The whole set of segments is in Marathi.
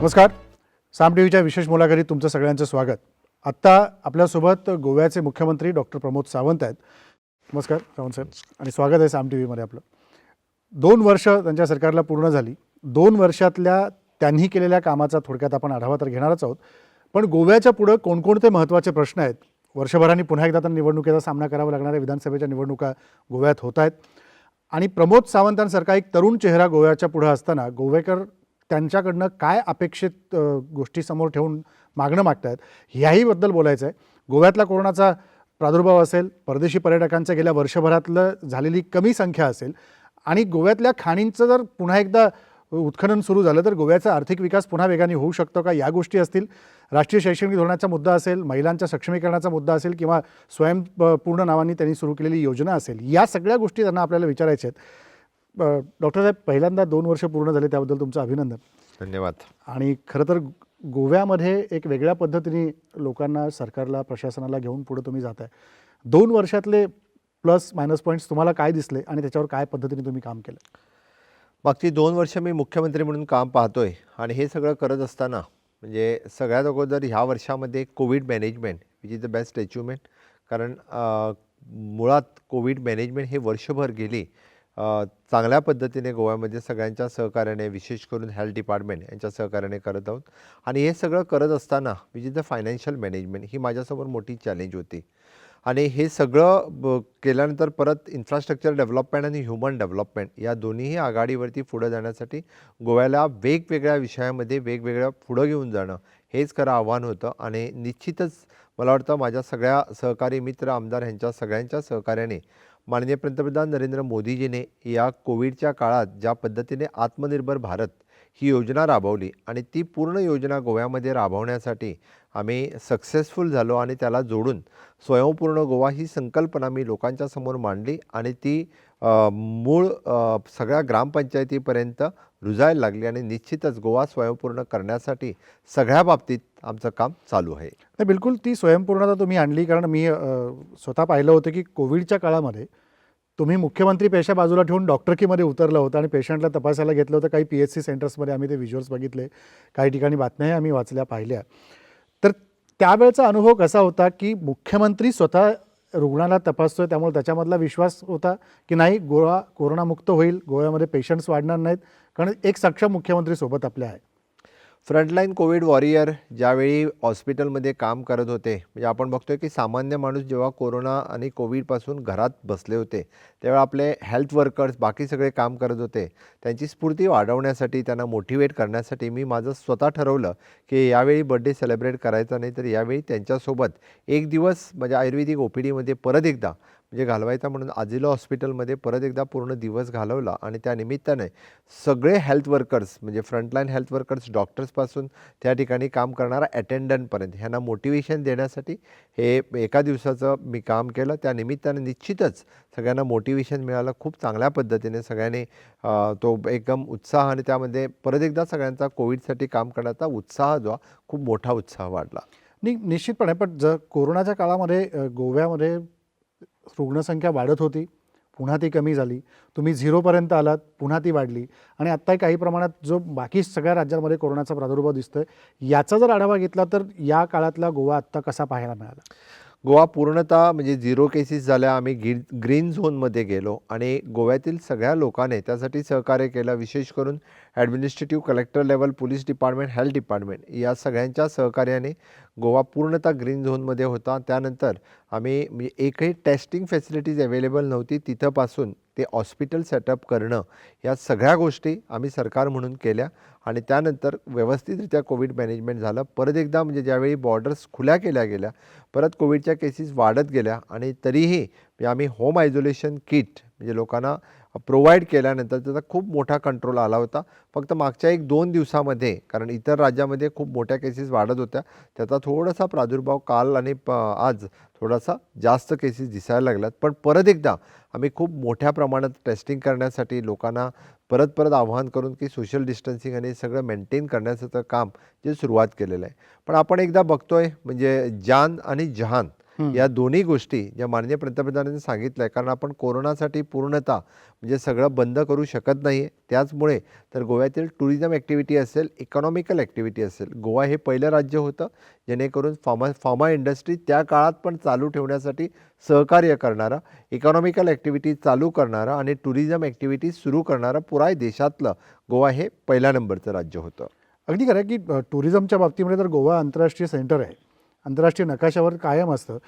नमस्कार. साम टीव्हीच्या विशेष मुलाखतीत तुमचं सगळ्यांचं स्वागत. आत्ता आपल्यासोबत गोव्याचे मुख्यमंत्री डॉक्टर प्रमोद सावंत आहेत. नमस्कार सावंत साहेब आणि स्वागत आहे साम टीव्हीमध्ये आपलं. 2 वर्ष त्यांच्या सरकारला पूर्ण झाली. 2 वर्षातल्या त्यांनी केलेल्या कामाचा थोडक्यात आपण आढावा तर घेणारच आहोत. पण गोव्याच्या पुढं कोणकोणते महत्त्वाचे प्रश्न आहेत? वर्षभराने पुन्हा एकदा तर निवडणुकीचा सामना करावा लागणाऱ्या विधानसभेच्या निवडणुका गोव्यात होत आहेत आणि प्रमोद सावंतांसारखा एक तरुण चेहरा गोव्याच्या पुढं असताना गोवेकर त्यांच्याकडनं काय अपेक्षित गोष्टी समोर ठेवून मागणं मागतायत ह्याहीबद्दल बोलायचं आहे. गोव्यातला कोरोनाचा प्रादुर्भाव असेल, परदेशी पर्यटकांचं गेल्या वर्षभरातलं झालेली कमी संख्या असेल आणि गोव्यातल्या खाणींचं जर पुन्हा एकदा उत्खनन सुरू झालं तर गोव्याचा आर्थिक विकास पुन्हा वेगाने होऊ शकतो का, या गोष्टी असतील. राष्ट्रीय शैक्षणिक धोरणाचा मुद्दा असेल, महिलांच्या सक्षमीकरणाचा मुद्दा असेल किंवा स्वयंपूर्ण नावाने त्यांनी सुरू केलेली योजना असेल, या सगळ्या गोष्टी त्यांना आपल्याला विचारायच्या आहेत. डॉक्टर साहेब, पहिल्यांदा 2 वर्ष पूर्ण झाले त्याबद्दल तुमचं अभिनंदन. धन्यवाद. आणि खरं तर गोव्यामध्ये एक वेगळ्या पद्धतीने लोकांना, सरकारला, प्रशासनाला घेऊन पुढे तुम्ही जात आहे. 2 वर्षातले प्लस मायनस पॉईंट्स तुम्हाला काय दिसले आणि त्याच्यावर काय पद्धतीने तुम्ही काम केलं? मागची 2 वर्ष मी मुख्यमंत्री म्हणून काम पाहतोय आणि हे सगळं करत असताना म्हणजे सगळ्यात अगोदर ह्या वर्षामध्ये Covid management which is the best achievement. कारण मुळात कोविड मॅनेजमेंट हे वर्षभर गेली चांगल्या पद्धतीने गोव्यामध्ये सगळ्यांच्या सहकार्याने, विशेष करून हेल्थ डिपार्टमेंट यांच्या सहकार्याने करत आहोत. आणि हे सगळं करत असताना which is the financial management ही माझ्यासमोर मोठी चॅलेंज होती. आणि हे सगळं केल्यानंतर परत इन्फ्रास्ट्रक्चर डेव्हलपमेंट आणि ह्युमन डेव्हलपमेंट या दोन्हीही आघाडीवरती पुढं जाण्यासाठी गोव्याला वेगवेगळ्या विषयामध्ये वेगवेगळ्या पुढं घेऊन जाणं हेच खरं आव्हान होतं. आणि निश्चितच मला वाटतं माझ्या सगळ्या सहकारी मित्र, आमदार यांच्या सगळ्यांच्या सहकार्याने माननीय पंतप्रधान नरेंद्र मोदीजीने या कोविडच्या काळात ज्या पद्धतीने आत्मनिर्भर भारत ही योजना राबवली आणि ती पूर्ण योजना गोव्यामध्ये राबवण्यासाठी आम्ही सक्सेसफुल झालो आणि त्याला जोडून स्वयंपूर्ण गोवा ही संकल्पना मी लोकांच्या समोर मांडली आणि ती मूळ सगळ्या ग्रामपंचायतीपर्यंत रुजायला लागली. आणि निश्चितच गोवा स्वयंपूर्ण करण्यासाठी सगळ्या बाबतीत आमचं काम चालू आहे. नाही, बिलकुल ती स्वयंपूर्णता तुम्ही आणली. कारण मी स्वतः पाहिलं होतं की कोविडच्या काळामध्ये तुम्ही मुख्यमंत्री पेशा बाजूला ठेवून डॉक्टरकीमध्ये उतरलं होतं आणि पेशंटला तपासायला घेतलं होतं. काही PHC सेंटर्समध्ये आम्ही ते व्हिज्युअल्स बघितले, काही ठिकाणी बातम्याही आम्ही वाचल्या, पाहिल्या. तर त्यावेळचा अनुभव कसा होता की मुख्यमंत्री स्वतः रुग्णाला तपासतोय, त्यामुळे त्याच्यामधला विश्वास होता की नाही, गोवा कोरोनामुक्त होईल, गोव्यामध्ये पेशंट्स वाढणार नाहीत, कारण एक सक्षम मुख्यमंत्री सोबत आपल्या आहे. फ्रंटलाईन कोविड वॉरियर ज्यावेळी हॉस्पिटलमध्ये काम करत होते, म्हणजे आपण बघतोय की सामान्य माणूस जेव्हा कोरोना आणि कोविडपासून घरात बसले होते तेव्हा आपले हेल्थ वर्कर्स बाकी सगळे काम करत होते. त्यांची स्फूर्ती वाढवण्यासाठी, त्यांना मोटिवेट करण्यासाठी मी माझं स्वतः ठरवलं की यावेळी बर्थडे सेलिब्रेट करायचा नाही, तर यावेळी त्यांच्यासोबत एक दिवस म्हणजे आयुर्वेदिक OPDमध्ये परत एकदा म्हणजे घालवायचा म्हणून आजिलो हॉस्पिटलमध्ये परत एकदा पूर्ण दिवस घालवला. आणि त्या निमित्ताने सगळे हेल्थ वर्कर्स म्हणजे फ्रंटलाईन हेल्थ वर्कर्स, डॉक्टर्सपासून त्या ठिकाणी काम करणारा अटेंडंटपर्यंत ह्यांना मोटिवेशन देण्यासाठी हे एका दिवसाचं मी काम केलं. त्या निमित्ताने निश्चितच सगळ्यांना मोटिवेशन मिळालं. खूप चांगल्या पद्धतीने सगळ्यांनी तो एकदम उत्साह आणि त्यामध्ये परत एकदा सगळ्यांचा कोविडसाठी काम करण्याचा उत्साह जो खूप मोठा उत्साह वाढला. निश्चितपणे. पण जर कोरोनाच्या काळामध्ये गोव्यामध्ये रुग्णसंख्या वाढत होती, पुन्हा ती कमी झाली, तुम्ही 0पर्यंत आलात, पुन्हा ती वाढली आणि आत्ताही काही प्रमाणात जो बाकी सगळ्या राज्यांमध्ये कोरोनाचा प्रादुर्भाव दिसतोय, याचा जर आढावा घेतला तर या काळातला गोवा आत्ता कसा पाहायला मिळाला? गोवा पूर्णतः म्हणजे 0 केसेस झाल्या. आम्ही ग्रीन झोनमध्ये गेलो आणि गोव्यातील सगळ्या लोकांनी त्यासाठी सहकार्य केलं. विशेष करून administrative collector level, police department, health department या सगळ्यांच्या सहकार्याने गोवा पूर्णतः ग्रीन झोनमध्ये होता. त्यानंतर आम्ही म्हणजे एकही टेस्टिंग फॅसिलिटीज अवेलेबल नव्हती, तिथंपासून ते हॉस्पिटल सेटअप करणं या सगळ्या गोष्टी आम्ही सरकार म्हणून केल्या. आणि त्यानंतर व्यवस्थितरित्या कोविड मॅनेजमेंट झालं. परत एकदा म्हणजे ज्यावेळी बॉर्डर्स खुल्या केल्या गेल्या, परत कोविडच्या केसेस वाढत गेल्या आणि तरीही आम्ही होम आयसोलेशन किट म्हणजे लोकांना प्रोव्हाइड केल्यानंतर त्याचा खूप मोठा कंट्रोल आला होता. फक्त मागच्या 1-2 दिवसामध्ये, कारण इतर राज्यामध्ये खूप मोठ्या केसेस वाढत होत्या, त्याचा थोडासा प्रादुर्भाव काल आणि आज थोडासा जास्त केसेस दिसायला लागल्यात. पण परत एकदा आम्ही खूप मोठ्या प्रमाणात टेस्टिंग करण्यासाठी लोकांना परत आव्हान करून की सोशल डिस्टन्सिंग आणि सगळं मेंटेन करण्याचं काम जे सुरुवात केलेलं आहे. पण आपण एकदा बघतोय म्हणजे जान आणि जहान या दोन्ही गोष्टी ज्या माननीय पंतप्रधानांनी सांगितलं आहे, कारण आपण कोरोनासाठी पूर्णतः म्हणजे सगळं बंद करू शकत नाही आहे. त्याचमुळे तर गोव्यातील टुरिझम ॲक्टिव्हिटी असेल, इकॉनॉमिकल ॲक्टिव्हिटी असेल, गोवा हे पहिलं राज्य होतं जेणेकरून फार्मा इंडस्ट्री त्या काळात पण चालू ठेवण्यासाठी सहकार्य करणारा, इकॉनॉमिकल ॲक्टिव्हिटी चालू करणारा आणि टुरिझम ॲक्टिव्हिटी सुरू करणारा पुरा देशातलं गोवा हे पहिल्या नंबरचं राज्य होतं. अगदी खरं आहे की टुरिझमच्या बाबतीमध्ये तर गोवा आंतरराष्ट्रीय सेंटर आहे, आंतरराष्ट्रीय नकाशावर कायम असतं.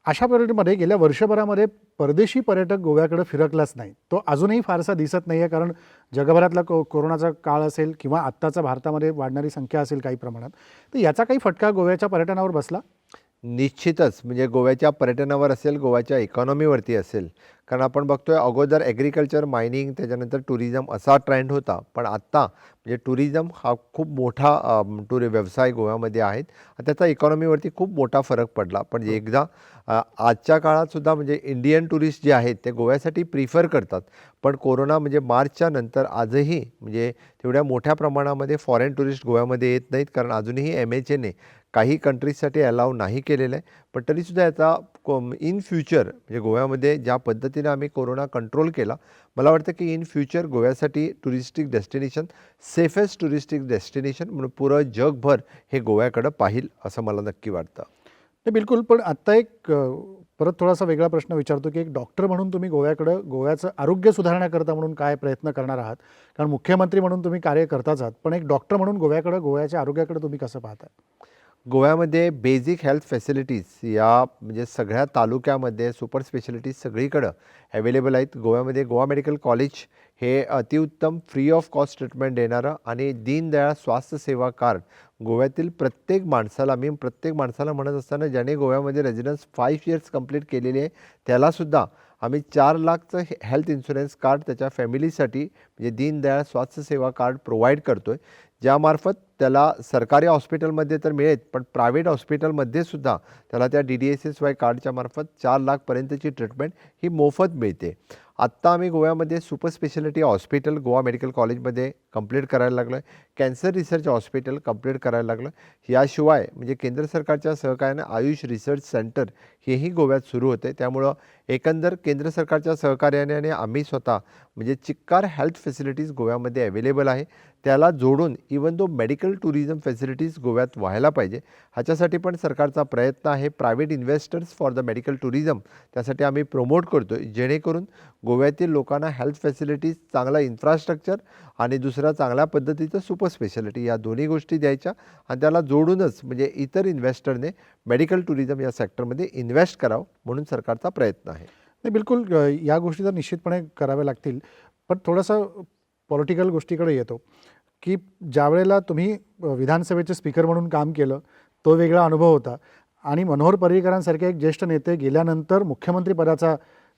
अशा पिरियडमध्ये गेल्या वर्षभरामध्ये परदेशी पर्यटक गोव्याकडे फिरकलाच नाही. तो अजूनही फारसा दिसत नाही आहे, कारण जगभरातला कोरोनाचा काळ असेल किंवा आत्ताचा भारतामध्ये वाढणारी संख्या असेल काही प्रमाणात, तर याचा काही फटका गोव्याच्या पर्यटनावर बसला? निश्चितच म्हणजे गोव्याच्या पर्यटनावर असेल, गोव्याच्या इकॉनॉमीवरती असेल. कारण आपण बघतोय अगोदर ॲग्रिकल्चर, मायनिंग, त्याच्यानंतर टुरिझम असा ट्रेंड होता. पण आत्ता म्हणजे टुरिझम हा खूप मोठा व्यवसाय गोव्यामध्ये आहेत. त्याचा इकॉनॉमीवरती खूप मोठा फरक पडला. पण एकदा आजच्या काळातसुद्धा म्हणजे इंडियन टुरिस्ट जे आहेत ते गोव्यासाठी प्रिफर करतात. पण कोरोना म्हणजे मार्चच्या नंतर आजही म्हणजे तेवढ्या मोठ्या प्रमाणामध्ये फॉरेन टुरिस्ट गोव्यामध्ये येत नाहीत, कारण अजूनही MHAने काही कंट्रीजसाठी अलाव नाही केलेलं आहे. पण तरीसुद्धा याचा इन फ्युचर म्हणजे गोव्यामध्ये ज्या पद्धतीनं आम्ही कोरोना कंट्रोल केला, मला वाटतं की इन फ्युचर गोव्यासाठी touristic destination, safest touristic destination म्हणून पुरं जगभर हे गोव्याकडं पाहील असं मला नक्की वाटतं. नाही बिलकुल. पण आत्ता एक परत थोडासा वेगळा प्रश्न विचारतो की एक डॉक्टर म्हणून तुम्ही गोव्याकडं गोव्याचं आरोग्य सुधारण्याकरता म्हणून काय प्रयत्न करणार आहात? कारण मुख्यमंत्री म्हणून तुम्ही कार्य करताच आहात, पण एक डॉक्टर म्हणून गोव्याकडं, गोव्याच्या आरोग्याकडे तुम्ही कसं पाहता? गोव्यामध्ये बेसिक हेल्थ फॅसिलिटीज या म्हणजे सगळ्या तालुक्यामध्ये सुपर स्पेशालिटीज सगळीकडं अवेलेबल आहेत. गोव्यामध्ये गोवा मेडिकल कॉलेज हे अतिउत्तम फ्री ऑफ कॉस्ट ट्रीटमेंट देणारं आणि दीनदयाळ स्वास्थ्य सेवा कार्ड गोव्यातील प्रत्येक माणसाला म्हणत असताना ज्याने गोव्यामध्ये रेजिडन्स 5 इयर्स कंप्लीट केलेली आहे त्यालासुद्धा आम्ही 4 लाखचं हेल्थ इन्शुरन्स कार्ड त्याच्या फॅमिलीसाठी म्हणजे दीनदयाळ स्वास्थ्य सेवा कार्ड प्रोव्हाइड करतो आहे, ज्यामार्फत त्याला सरकारी हॉस्पिटलमध्ये तर मिळेल, पण प्रायव्हेट हॉस्पिटलमध्ये सुद्धा त्याला त्या DDSSY कार्डच्या मार्फत 4 लाखपर्यंतची ट्रीटमेंट ही मोफत मिळते. आत्ता आम्ही गोव्यामध्ये super speciality hospital Goa medical कॉलेजमध्ये कंप्लीट करायला लागलो आहे. कॅन्सर रिसर्च हॉस्पिटल कंप्लीट करायला लागलो आहे. याशिवाय म्हणजे केंद्र सरकारच्या सहकार्याने आयुष रिसर्च सेंटर हेही गोव्यात सुरू होते. त्यामुळं एकंदर केंद्र सरकारच्या सहकार्याने आणि आम्ही स्वतः म्हणजे चिक्कार हेल्थ फॅसिलिटीज गोव्यामध्ये अवेलेबल आहे. त्याला जोडून even though medical tourism facilities गोव्यात व्हायला पाहिजे, ह्याच्यासाठी पण सरकारचा प्रयत्न आहे. Private investors for the medical tourism त्यासाठी आम्ही प्रमोट करतो आहे, जेणेकरून गोव्यातील लोकांना हेल्थ फॅसिलिटीज, चांगला इन्फ्रास्ट्रक्चर आणि दुसरा चांगल्या पद्धतीचं सुपर स्पेशालिटी या दोन्ही गोष्टी द्यायच्या आणि त्याला जोडूनच म्हणजे इतर इन्व्हेस्टरने मेडिकल टुरिझम या सेक्टरमध्ये इन्व्हेस्ट करावं म्हणून सरकारचा प्रयत्न आहे. नाही बिलकुल. या गोष्टी तर निश्चितपणे कराव्या लागतील. पण थोडंसं पॉलिटिकल गोष्टीकडे येतो की ज्यावेळेला तुम्ही विधानसभेचे स्पीकर म्हणून काम केलं, तो वेगळा अनुभव होता. आणि मनोहर पर्रीकरांसारखे एक ज्येष्ठ नेते गेल्यानंतर मुख्यमंत्रीपदाचा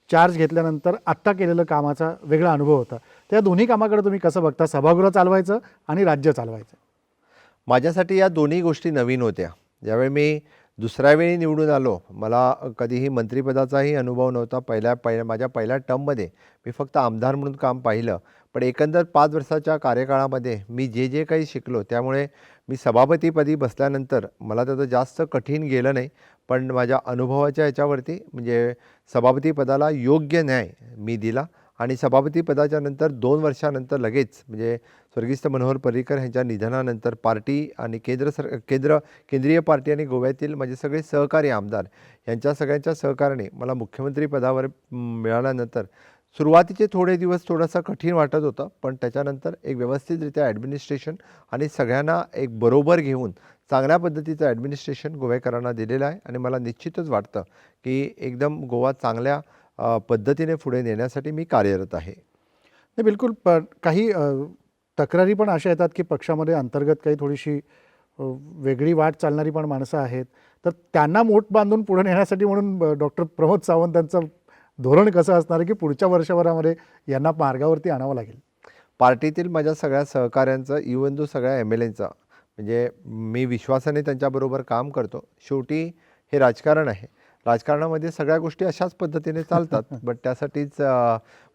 चार्ज घेतल्यानंतर आत्ता केलेलं कामाचा वेगळा अनुभव होता. त्या दोन्ही कामाकडे तुम्ही कसं बघता? सभागृह चालवायचं आणि राज्य चालवायचं. माझ्यासाठी या दोन्ही गोष्टी नवीन होत्या. ज्यावेळी मी दुसऱ्या वेळी निवडून आलो, मला कधीही मंत्रिपदाचाही अनुभव नव्हता. माझ्या पहिल्या टर्ममध्ये मी फक्त आमदार म्हणून काम पाहिलं. पण एकंदर 5 वर्षाच्या कार्यकाळामध्ये मी जे काही शिकलो, त्यामुळे मी सभापतीपदी बसल्यानंतर मला त्याचं जास्त कठीण गेलं नाही. पण माझ्या अनुभवाच्या ह्याच्यावरती म्हणजे सभापतीपदाला योग्य न्याय मी दिला आणि सभापतीपदाच्या नंतर 2 वर्षानंतर लगेच म्हणजे स्वर्गीय मनोहर पर्रीकर यांच्या निधनानंतर पार्टी आणि केंद्रीय पार्टी आणि गोव्यातील माझे सगळे सहकारी आमदार यांच्या सगळ्यांच्या सहकार्याने मला मुख्यमंत्रीपदावर मिळाल्यानंतर सुरुवातीचे थोडे दिवस थोडंसं कठीण वाटत होतं, पण त्याच्यानंतर एक व्यवस्थितरित्या ॲडमिनिस्ट्रेशन आणि सगळ्यांना एक बरोबर घेऊन चांगल्या पद्धतीचं ॲडमिनिस्ट्रेशन गोव्याकरांना दिलेलं आहे आणि मला निश्चितच वाटतं की एकदम गोवा चांगल्या पद्धतीने पुढे नेण्यासाठी मी कार्यरत आहे. नाही बिलकुल. पण काही तक्रारी पण अशा येतात की पक्षामध्ये अंतर्गत काही थोडीशी वेगळी वाट चालणारी पण माणसं आहेत, तर त्यांना मोठ बांधून पुढे नेण्यासाठी म्हणून डॉक्टर प्रमोद सावंतांचं धोरण कसं असणार आहे की पुढच्या वर्षभरामध्ये यांना मार्गावरती आणावं लागेल? पार्टीतील माझ्या सगळ्या सहकाऱ्यांचं, इवन दो सगळ्या MLAंचा म्हणजे मी विश्वासाने त्यांच्याबरोबर काम करतो. शेवटी हे राजकारण आहे. राजकारणामध्ये सगळ्या गोष्टी अशाच पद्धतीने चालतात. बट त्यासाठीच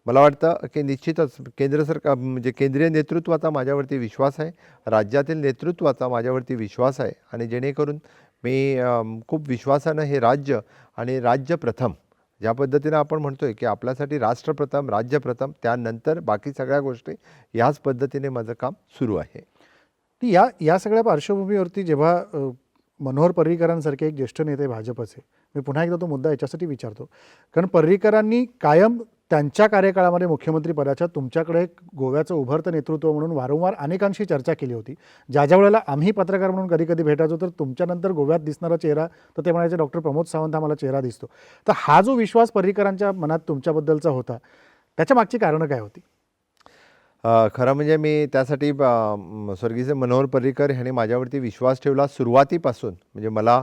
मला वाटतं की निश्चितच केंद्र सरकार म्हणजे केंद्रीय नेतृत्वाचा माझ्यावरती विश्वास आहे, राज्यातील नेतृत्वाचा माझ्यावरती विश्वास आहे आणि जेणेकरून मी खूप विश्वासानं हे राज्य आणि राज्य प्रथम ज्या पद्धतीनं आपण म्हणतोय की आपल्यासाठी राष्ट्र प्रथम, राज्य प्रथम, त्यानंतर बाकी सगळ्या गोष्टी, ह्याच पद्धतीने माझं काम सुरू आहे. ती या सगळ्या पार्श्वभूमीवरती जेव्हा मनोहर पर्रीकरांसारखे एक ज्येष्ठ नेते भाजपचे, मी पुन्हा एकदा तो मुद्दा याच्यासाठी विचारतो, कारण पर्रीकरांनी कायम त्यांच्या कार्यकाळामध्ये मुख्यमंत्री पदाच्या तुमच्याकडे एक गोव्याचं उभरतं नेतृत्व म्हणून वारंवार अनेकांशी चर्चा केली होती. ज्या वेळेला आम्ही पत्रकार म्हणून कधी कधी भेटायचो तर तुमच्यानंतर गोव्यात दिसणारा चेहरा तर ते म्हणायचे डॉक्टर प्रमोद सावंत हा मला चेहरा दिसतो. तर हा जो विश्वास पर्रीकरांच्या मनात तुमच्याबद्दलचा होता, त्याच्या मागची कारणं काय होती? खरं म्हणजे मी त्यासाठी स्वर्गीय मनोहर पर्रीकर ह्यांनी माझ्यावरती विश्वास ठेवला सुरुवातीपासून. म्हणजे मला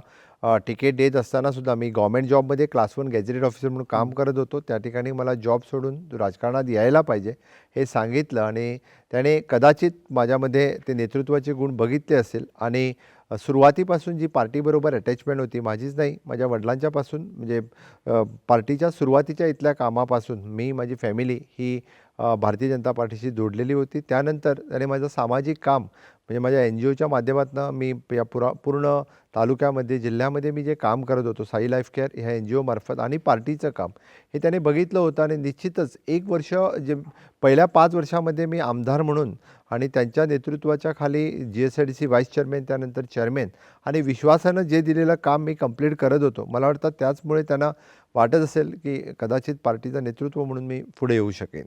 तिकीट देत असताना सुद्धा मी गव्हर्नमेंट जॉबमध्ये क्लास 1 गॅझेटेड ऑफिसर म्हणून काम करत होतो. त्या ठिकाणी मला जॉब सोडून राजकारणात यायला पाहिजे हे सांगितलं आणि त्याने कदाचित माझ्यामध्ये ते नेतृत्वाचे गुण बघितले असेल आणि सुरुवातीपासून जी पार्टीबरोबर अटॅचमेंट होती माझीच नाही, माझ्या वडिलांच्यापासून म्हणजे पार्टीच्या सुरुवातीच्या इथल्या कामापासून मी माझी फॅमिली ही भारतीय जनता पार्टीशी जोडलेली होती. त्यानंतर त्याने माझं सामाजिक काम म्हणजे माझ्या NGOच्या माध्यमातून मी या पूर्ण तालुक्यामध्ये, जिल्ह्यामध्ये मी जे काम करत होतो साई लाईफ केअर ह्या NGO मार्फत आणि पार्टीचं काम हे त्याने बघितलं होतं आणि निश्चितच 1 वर्ष जे पहिल्या 5 वर्षामध्ये मी आमदार म्हणून आणि त्यांच्या नेतृत्वाच्या खाली GSIDC व्हाईस चेअरमॅन, त्यानंतर चेअरमॅन आणि विश्वासानं जे दिलेलं काम मी कंप्लीट करत होतो. मला वाटतं त्याचमुळे त्यांना वाटत असेल की कदाचित पार्टीचं नेतृत्व म्हणून मी पुढे येऊ शकेन.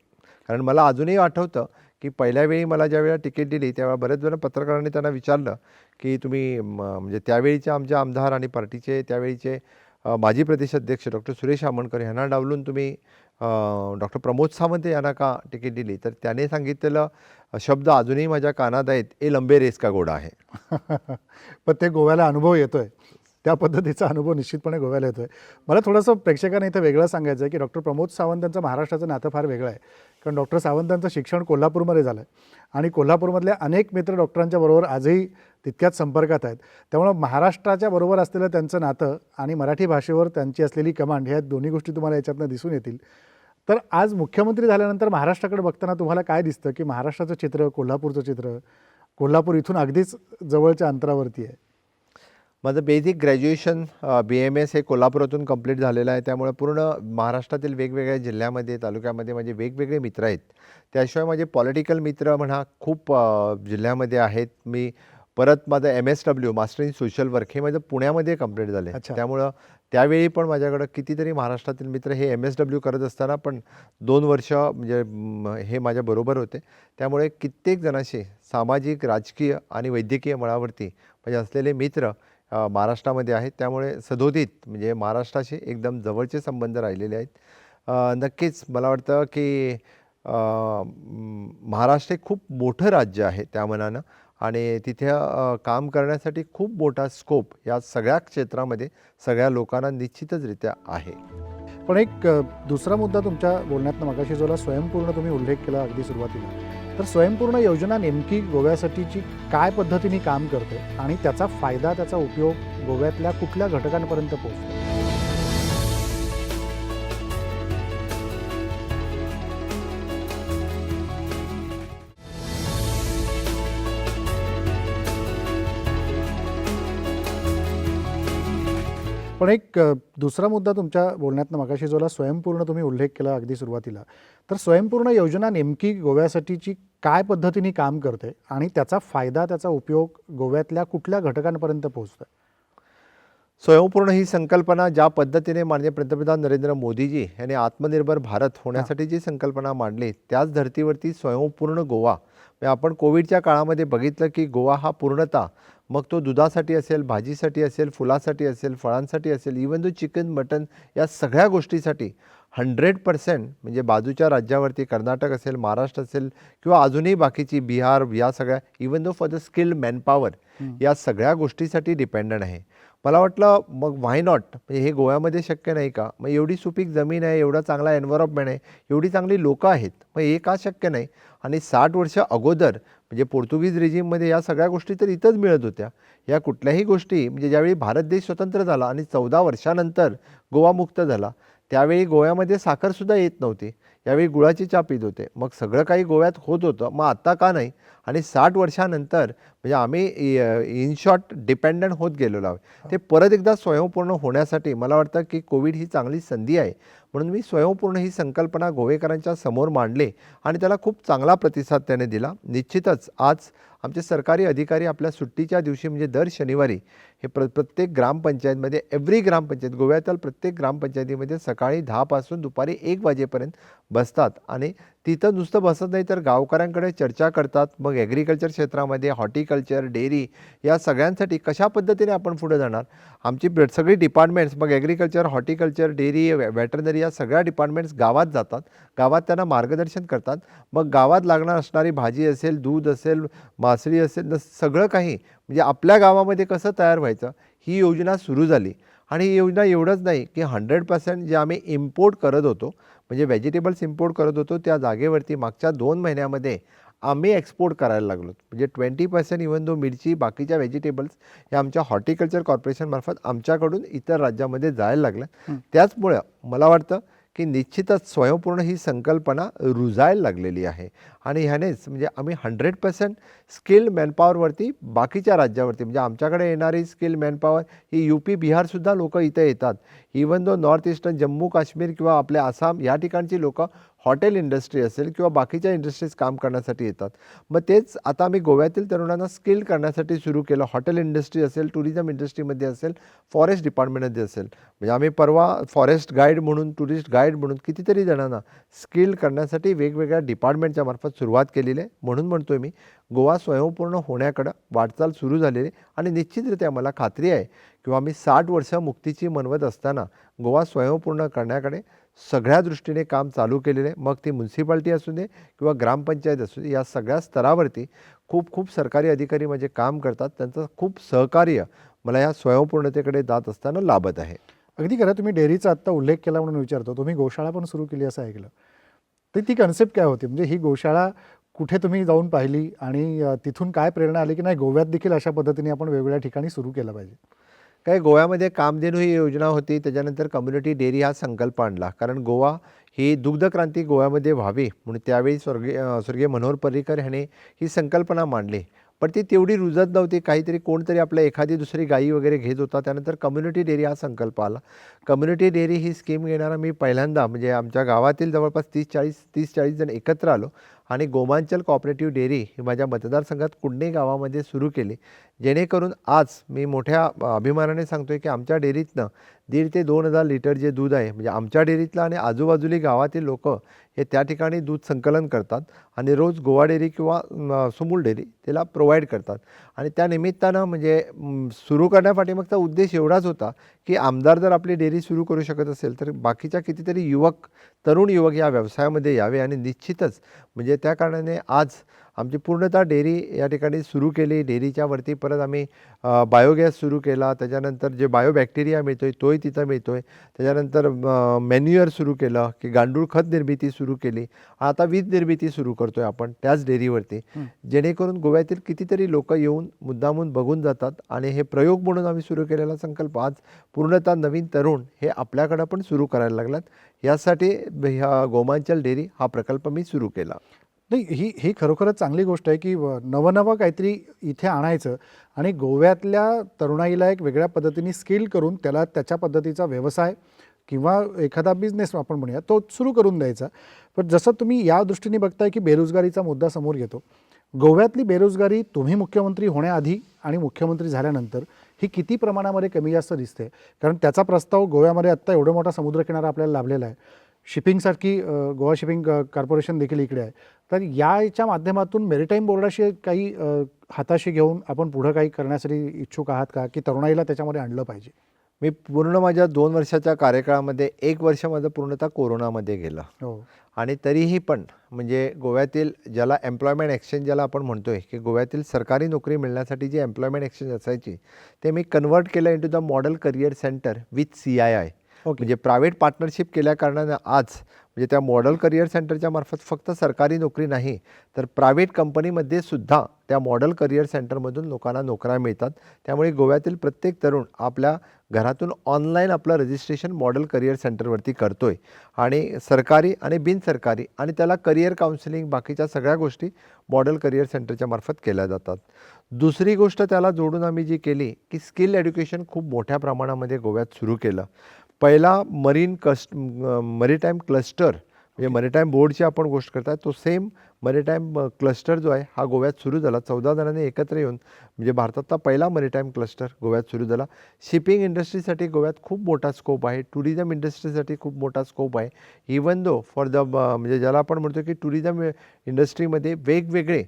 कारण मला अजूनही आठवतं की पहिल्या वेळी मला ज्यावेळेला तिकीट दिली त्यावेळेला बऱ्याच वेळा पत्रकारांनी त्यांना विचारलं की तुम्ही म्हणजे त्यावेळीचे आमचे आमदार आणि पार्टीचे त्यावेळीचे माजी प्रदेशाध्यक्ष डॉक्टर सुरेश आमोणकर यांना डावलून तुम्ही डॉक्टर प्रमोद सावंत यांना का तिकीट दिली? तर त्याने सांगितलेलं शब्द अजूनही माझ्या कानात आहेत, ए लंबे रेस का घोडा आहे. पण ते गोव्याला अनुभव येतोय, त्या पद्धतीचा अनुभव निश्चितपणे गोव्याला येतोय. मला थोडंसं प्रेक्षकांना इथं वेगळं सांगायचं आहे की डॉक्टर प्रमोद सावंतांचं महाराष्ट्राचं नातं फार वेगळं आहे. कारण डॉक्टर सावंतांचं शिक्षण कोल्हापूरमध्ये झालं आहे आणि कोल्हापूरमधले अनेक मित्र डॉक्टरांच्या बरोबर आजही तितक्याच संपर्कात आहेत. त्यामुळं महाराष्ट्राच्या बरोबर असलेलं त्यांचं नातं आणि मराठी भाषेवर त्यांची असलेली कमांड ह्या दोन्ही गोष्टी तुम्हाला याच्यातनं दिसून येतील. तर आज मुख्यमंत्री झाल्यानंतर महाराष्ट्राकडे बघताना तुम्हाला काय दिसतं की महाराष्ट्राचं चित्र, कोल्हापूरचं चित्र, कोल्हापूर इथून अगदीच जवळच्या अंतरावरती आहे? माझं बेसिक ग्रॅज्युएशन BMS हे कोल्हापुरातून कंप्लीट झालेलं आहे. त्यामुळे पूर्ण महाराष्ट्रातील वेगवेगळ्या जिल्ह्यामध्ये, तालुक्यामध्ये माझे वेगवेगळे मित्र आहेत. त्याशिवाय माझे पॉलिटिकल मित्र म्हणा खूप जिल्ह्यामध्ये आहेत. मी परत माझं MSW master in social work हे माझं पुण्यामध्ये कंप्लीट झाले. अच्छा. त्यामुळं त्यावेळी पण माझ्याकडं कितीतरी महाराष्ट्रातील मित्र हे MSW करत असताना पण 2 वर्ष म्हणजे हे माझ्याबरोबर होते. त्यामुळे कित्येक जणांशी सामाजिक, राजकीय आणि वैद्यकीय मळावरती म्हणजे असलेले मित्र महाराष्ट्रामध्ये आहेत. त्यामुळे सदोदित म्हणजे महाराष्ट्राशी एकदम जवळचे संबंध राहिलेले आहेत. नक्कीच मला वाटतं की महाराष्ट्र हे खूप मोठं राज्य आहे त्या मानानं आणि तिथे काम करण्यासाठी खूप मोठा स्कोप या सगळ्या क्षेत्रामध्ये सगळ्या लोकांना निश्चितचरित्या आहे. पण एक दुसरा मुद्दा तुमच्या बोलण्यातनं मगाशी जो स्वयंपूर्ण तुम्ही उल्लेख केला अगदी सुरुवातीला, तर स्वयंपूर्ण योजना नेमकी गोव्यासाठीची काय पद्धतीने काम करते आणि त्याचा फायदा, त्याचा उपयोग गोव्यातल्या कुठल्या घटकांपर्यंत पोहोचतो? पण एक दुसरा मुद्दा तुमच्या बोलण्यातनं मगाशी जो स्वयंपूर्ण तुम्ही उल्लेख केला अगदी सुरुवातीला, तर स्वयंपूर्ण योजना नेमकी गोव्यासाठीची काय पद्धतीने काम करते आणि त्याचा फायदा, त्याचा उपयोग गोव्यातल्या कुठल्या घटकांपर्यंत पोहोचतो? स्वयंपूर्ण ही संकल्पना ज्या पद्धतीने माननीय पंतप्रधान नरेंद्र मोदीजी यांनी आत्मनिर्भर भारत होण्यासाठी जी संकल्पना मांडली त्याच धर्तीवरती स्वयंपूर्ण गोवा म्हणजे आपण कोविडच्या काळामध्ये बघितलं की गोवा हा पूर्णतः मग तो दुधासाठी असेल, भाजीसाठी असेल, फुलासाठी असेल, फळांसाठी असेल, इवन दो चिकन, मटन या सगळ्या गोष्टीसाठी 100% म्हणजे बाजूच्या राज्यावरती कर्नाटक असेल, महाराष्ट्र असेल किंवा अजूनही बाकीची बिहार या सगळ्या even though for the skilled manpower या सगळ्या गोष्टीसाठी डिपेंडंट आहे. मला वाटलं मग व्हाय नॉट म्हणजे हे गोव्यामध्ये शक्य नाही का? मग एवढी सुपीक जमीन आहे, एवढा चांगला एन्व्हायरमेंट आहे, एवढी चांगली लोकं आहेत, मग हे का शक्य नाही? आणि 60 वर्ष अगोदर म्हणजे पोर्तुगीज रेजिममध्ये या सगळ्या गोष्टी तर इथंच मिळत होत्या. या कुठल्याही गोष्टी म्हणजे ज्यावेळी भारत देश स्वतंत्र झाला आणि 14 वर्षानंतर गोवा मुक्त झाला त्यावेळी गोव्यामध्ये साखरसुद्धा येत नव्हती. यावेळी गुळाची चहा पीत होते. मग सगळं काही गोव्यात होत होतं, मग आत्ता का नाही? आणि 60 वर्षानंतर म्हणजे आम्ही इन शॉर्ट डिपेंडंट होत गेलेलो आहोत. ते परत एकदा स्वयंपूर्ण होण्यासाठी मला वाटतं की कोविड ही चांगली संधी आहे. म्हणून मी स्वयंपूर्ण ही संकल्पना गोवेकरांच्या समोर मांडली आणि त्याला खूप चांगला प्रतिसाद त्याने दिला. निश्चितच आज आमचे सरकारी अधिकारी आपल्या सुट्टीच्या दिवशी म्हणजे दर शनिवारी हे प्रत्येक ग्रामपंचायतमध्ये ग्रामपंचायत गोव्यातील प्रत्येक ग्रामपंचायतीमध्ये सकाळी 10 पासून दुपारी 1 वाजेपर्यंत बसतात आणि तिथं नुसतं बसत नाही तर गावकऱ्यांकडे चर्चा करतात. मग ॲग्रिकल्चर क्षेत्रामध्ये हॉर्टिकल्चर, डेअरी या सगळ्यांसाठी कशा पद्धतीने आपण पुढे जाणार. आमची सगळी डिपार्टमेंट्स मग ॲग्रिकल्चर, हॉर्टिकल्चर, डेअरी, व्हेटरनरी या सगळ्या डिपार्टमेंट्स गावात जातात. गावात त्यांना मार्गदर्शन करतात. मग गावात लागणार असणारी भाजी असेल, दूध असेल, मासळी असेल, सगळं काही म्हणजे आपल्या गावामध्ये कसं तयार व्हायचं ही योजना सुरू झाली. आणि ही योजना एवढंच नाही की 100% जे आम्ही इम्पोर्ट करत होतो म्हणजे व्हेजिटेबल्स इम्पोर्ट करत होतो त्या जागेवरती मागच्या 2 महिन्यामध्ये आम्ही एक्सपोर्ट करायला लागलो. म्हणजे 20% इव्हन दो मिरची बाकीच्या व्हेजिटेबल्स या आमच्या हॉर्टिकल्चर कॉर्पोरेशनमार्फत आमच्याकडून इतर राज्यामध्ये जायला लागल्या. त्याचमुळे मला वाटतं की निश्चितच स्वयंपूर्ण ही संकल्पना रुजायला लागलेली आहे आणि ह्यानेच म्हणजे आम्ही 100% स्किल्ड मॅनपॉवरवरती बाकीच्या राज्यावरती म्हणजे आमच्याकडे येणारी स्किल्ड मॅनपॉवर ही UP, बिहारसुद्धा लोकं इथं येतात. Even though north eastern Jammu Kashmir किंवा आपले आसाम या ठिकाणची लोकं हॉटेल इंडस्ट्री असेल किंवा बाकीच्या इंडस्ट्रीज काम करण्यासाठी येतात. मग तेच आता आम्ही गोव्यातील तरुणांना स्किल करण्यासाठी सुरू केलं. हॉटेल इंडस्ट्री असेल, टुरिझम इंडस्ट्रीमध्ये असेल, फॉरेस्ट डिपार्टमेंटमध्ये असेल. म्हणजे आम्ही परवा फॉरेस्ट गाईड म्हणून, टुरिस्ट गाईड म्हणून कितीतरी जणांना स्किल करण्यासाठी वेगवेगळ्या डिपार्टमेंटच्या मार्फत सुरुवात केलेली आहे. म्हणून म्हणतोय मी गोवा स्वयंपूर्ण होण्याकडं वाटचाल सुरू झालेली आणि निश्चितरित्या मला खात्री आहे किंवा आम्ही 60 वर्ष मुक्तीची मनवत असताना गोवा स्वयंपूर्ण करण्याकडे सगळ्या दृष्टीने काम चालू केलेले आहे. मग ती म्युन्सिपाल्टी असू दे किंवा ग्रामपंचायत असू दे या सगळ्या स्तरावरती खूप खूप सरकारी अधिकारी म्हणजे काम करतात. त्यांचं खूप सहकार्य मला या स्वयंपूर्णतेकडे जात असताना लाभत आहे. अगदी खरं. तुम्ही डेअरीचा आत्ता उल्लेख केला म्हणून विचारतो, तुम्ही गोशाळा पण सुरू केली असं ऐकलं. तर ती कन्सेप्ट काय होती? म्हणजे ही गोशाळा कुठे तुम्ही जाऊन पाहिली आणि तिथून काय प्रेरणा आली की नाही गोव्यात देखील अशा पद्धतीने आपण वेगवेगळ्या ठिकाणी सुरू केलं पाहिजे? काय गोव्यामध्ये कामधेनू ही योजना होती. त्याच्यानंतर कम्युनिटी डेअरी हा संकल्प आणला. कारण गोवा ही दुग्ध क्रांती गोव्यामध्ये व्हावी म्हणून त्यावेळी स्वर्गीय मनोहर पर्रीकर ह्याने ही संकल्पना मांडली. पण ती तेवढी रुजत नव्हती. काहीतरी कोणतरी आपल्या एखादी दुसरी गाई वगैरे घेत होता. त्यानंतर कम्युनिटी डेअरी हा संकल्प आला. कम्युनिटी डेअरी ही स्कीम घेणारा मी पहिल्यांदा म्हणजे आमच्या गावातील जवळपास 30-40 जण एकत्र आलो आणि गोमांचल कॉपरेटिव्ह डेअरी ही माझ्या मतदारसंघात कुंडे गावामध्ये सुरू केली. जेणेकरून आज मी मोठ्या अभिमानाने सांगतोय की आमच्या डेअरीतनं 1,500 ते 2,000 लिटर जे दूध आहे म्हणजे आमच्या डेअरीतलं आणि आजूबाजूली गावातील लोकं हे त्या ठिकाणी दूध संकलन करतात आणि रोज गोवा डेअरी किंवा सुमूल डेअरी त्याला प्रोव्हाइड करतात. आणि त्या निमित्तानं म्हणजे सुरू करण्यापाठीमागचा उद्देश एवढाच होता की आमदार जर आपली डेअरी सुरू करू शकत असेल तर बाकीच्या कितीतरी तरुण युवक या व्यवसायामध्ये यावे आणि निश्चितच म्हणजे त्या कारणाने आज आमची पूर्णतः डेअरी या ठिकाणी सुरू केली. डेअरीच्या वरती परत आम्ही बायोगॅस सुरू केला. त्याच्यानंतर जे बायोबॅक्टेरिया मिळतो आहे तोही तिथं मिळतो आहे. त्याच्यानंतर मॅन्युअर सुरू केलं की गांडूळ खत निर्मिती सुरू केली. आता वीज निर्मिती सुरू करतो आहे आपण त्याच डेअरीवरती. जेणेकरून गोव्यातील कितीतरी लोकं येऊन मुद्दामून बघून जातात आणि हे प्रयोग म्हणून आम्ही सुरू केलेला संकल्प आज पूर्णतः नवीन तरुण हे आपल्याकडं पण सुरू करायला लागलात. यासाठी ह्या गोमांचल डेअरी हा प्रकल्प मी सुरू केला. नाही, ही खरोखरच चांगली गोष्ट आहे की नवं काहीतरी इथे आणायचं आणि गोव्यातल्या तरुणाईला एक वेगळ्या पद्धतीने स्किल करून त्याला त्याच्या पद्धतीचा व्यवसाय किंवा एखादा बिझनेस आपण म्हणूया तो सुरू करून द्यायचा. पण जसं तुम्ही या दृष्टीने बघताय की बेरोजगारीचा मुद्दा समोर येतो, गोव्यातली बेरोजगारी तुम्ही मुख्यमंत्री होण्याआधी आणि मुख्यमंत्री झाल्यानंतर ही किती प्रमाणामध्ये कमी जास्त दिसते? कारण त्याचा प्रस्ताव गोव्यामध्ये आत्ता एवढा मोठा समुद्रकिनारा आपल्याला लाभलेला आहे. शिपिंगसारखी गोवा शिपिंग कॉर्पोरेशन देखील इकडे आहे. तर याच्या माध्यमातून मेरिटाईम बोर्डाशी काही हाताशी घेऊन आपण पुढं काही करण्यासाठी इच्छुक आहात का, की तरुणाईला त्याच्यामध्ये आणलं पाहिजे? मी पूर्ण माझ्या 2 वर्षाच्या कार्यकाळामध्ये 1 वर्ष माझं पूर्णतः कोरोनामध्ये गेलं. हो. आणि तरीही पण म्हणजे गोव्यातील ज्याला एम्प्लॉयमेंट एक्सचेंज ज्याला आपण म्हणतोय की गोव्यातील सरकारी नोकरी मिळण्यासाठी जी एम्प्लॉयमेंट एक्सचेंज असायची ते मी कन्वर्ट केलं into the model career centre with CII. Okay. म्हणजे प्रायव्हेट पार्टनरशिप केल्या कारणानं आज म्हणजे त्या मॉडेल करिअर सेंटरच्या मार्फत फक्त सरकारी नोकरी नाही, तर प्रायव्हेट कंपनीमध्ये सुद्धा त्या मॉडेल करिअर सेंटरमधून लोकांना नोकऱ्या मिळतात. त्यामुळे गोव्यातील प्रत्येक तरुण आपल्या घरातून ऑनलाईन आपलं रजिस्ट्रेशन मॉडेल करिअर सेंटरवरती करतोय आणि सरकारी आणि बिनसरकारी आणि त्याला करिअर काउन्सिलिंग बाकीच्या सगळ्या गोष्टी मॉडेल करिअर सेंटरच्या मार्फत केल्या जातात. दुसरी गोष्ट त्याला जोडून आम्ही जी केली की स्किल एज्युकेशन खूप मोठ्या प्रमाणामध्ये गोव्यात सुरू केलं. पहिला मरीटाईम क्लस्टर म्हणजे मरीटाईम बोर्डची आपण गोष्ट करताय, तो सेम मरीटाईम क्लस्टर जो आहे हा गोव्यात सुरू झाला. 14 जणांनी एकत्र येऊन म्हणजे भारतातला पहिला मरीटाईम क्लस्टर गोव्यात सुरू झाला. शिपिंग इंडस्ट्रीसाठी गोव्यात खूप मोठा स्कोप आहे. टुरिझम इंडस्ट्रीसाठी खूप मोठा स्कोप आहे. इवन दो फॉर द म्हणजे ज्याला आपण म्हणतो की टुरिझम इंडस्ट्रीमध्ये वेगवेगळे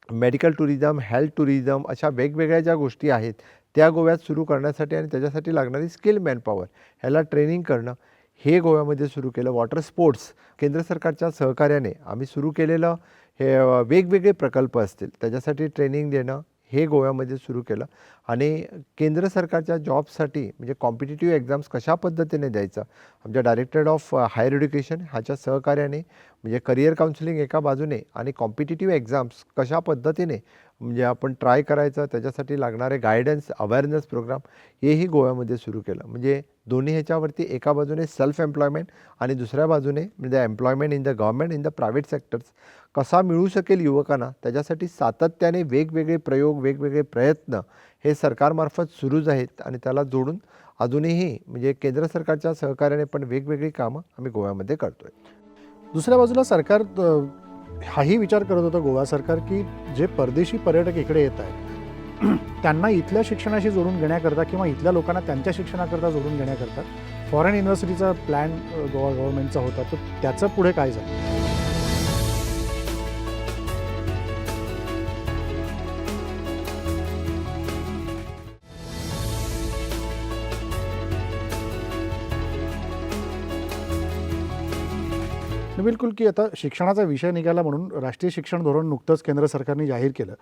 मेडिकल टुरिझम, हेल्थ टुरिझम अशा वेगवेगळ्या ज्या गोष्टी आहेत त्या गोव्यात सुरू करण्यासाठी आणि त्याच्यासाठी लागणारी स्किल मॅनपॉवर ह्याला ट्रेनिंग करणं हे गोव्यामध्ये सुरू केलं. वॉटर स्पोर्ट्स केंद्र सरकारच्या सहकार्याने आम्ही सुरू केलेलं हे वेगवेगळे प्रकल्प असतील त्याच्यासाठी ट्रेनिंग देणं हे गोव्यामध्ये सुरू केलं. आणि केंद्र सरकारच्या जॉबसाठी म्हणजे कॉम्पिटिटिव्ह एक्झाम्स कशा पद्धतीने द्यायचं आमच्या डायरेक्टरेट ऑफ हायर एज्युकेशन ह्याच्या सहकार्याने म्हणजे करिअर काउन्सिलिंग एका बाजूने आणि कॉम्पिटिटिव्ह एक्झाम्स कशा पद्धतीने म्हणजे आपण ट्राय करायचं त्याच्यासाठी लागणारे गायडन्स अवेअरनेस प्रोग्राम हेही गोव्यामध्ये सुरू केलं. म्हणजे दोन्ही ह्याच्यावरती एका बाजूने सेल्फ एम्प्लॉयमेंट आणि दुसऱ्या बाजूने म्हणजे employment in the government in the private sectors कसा मिळू शकेल युवकांना त्याच्यासाठी सातत्याने वेगवेगळे प्रयोग वेगवेगळे प्रयत्न हे सरकारमार्फत सुरूच आहेत. आणि त्याला जोडून अजूनही म्हणजे केंद्र सरकारच्या सहकार्याने पण वेगवेगळी कामं आम्ही गोव्यामध्ये करतोय. दुसऱ्या बाजूला सरकार हाही विचार करत होतं गोवा सरकार की जे परदेशी पर्यटक इकडे येत आहेत त्यांना इथल्या शिक्षणाशी जोडून घेण्याकरता किंवा इथल्या लोकांना त्यांच्या शिक्षणाकरता जोडून घेण्याकरता फॉरेन युनिव्हर्सिटीचा प्लॅन गोवा गव्हर्नमेंटचा होता, तर त्याचं पुढे काय झालं? बिलकुल की आता शिक्षणाचा विषय निघाला म्हणून राष्ट्रीय शिक्षण धोरण नुकतंच केंद्र सरकारने जाहीर केलं.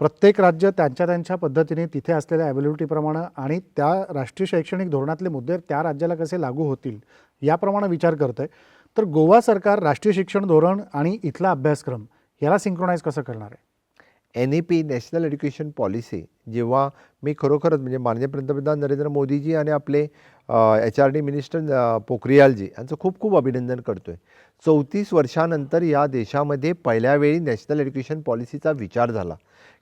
प्रत्येक राज्य त्यांच्या पद्धतीने तिथे असलेल्या ॲबिलिटीप्रमाणे आणि त्या राष्ट्रीय शैक्षणिक धोरणातले मुद्दे त्या राज्याला कसे लागू होतील याप्रमाणे विचार करतं आहे. तर गोवा सरकार राष्ट्रीय शिक्षण धोरण आणि इथला अभ्यासक्रम याला सिंक्रोनाइज कसं करणार आहे? NEP नॅशनल एज्युकेशन पॉलिसी जेव्हा मी खरोखरच म्हणजे माननीय पंतप्रधान नरेंद्र मोदीजी आणि आपले HRD मिनिस्टर पोखरियालजी यांचं खूप खूप अभिनंदन करतोय. 34 वर्षानंतर या देशामध्ये पहिल्या वेळी नॅशनल एज्युकेशन पॉलिसीचा विचार झाला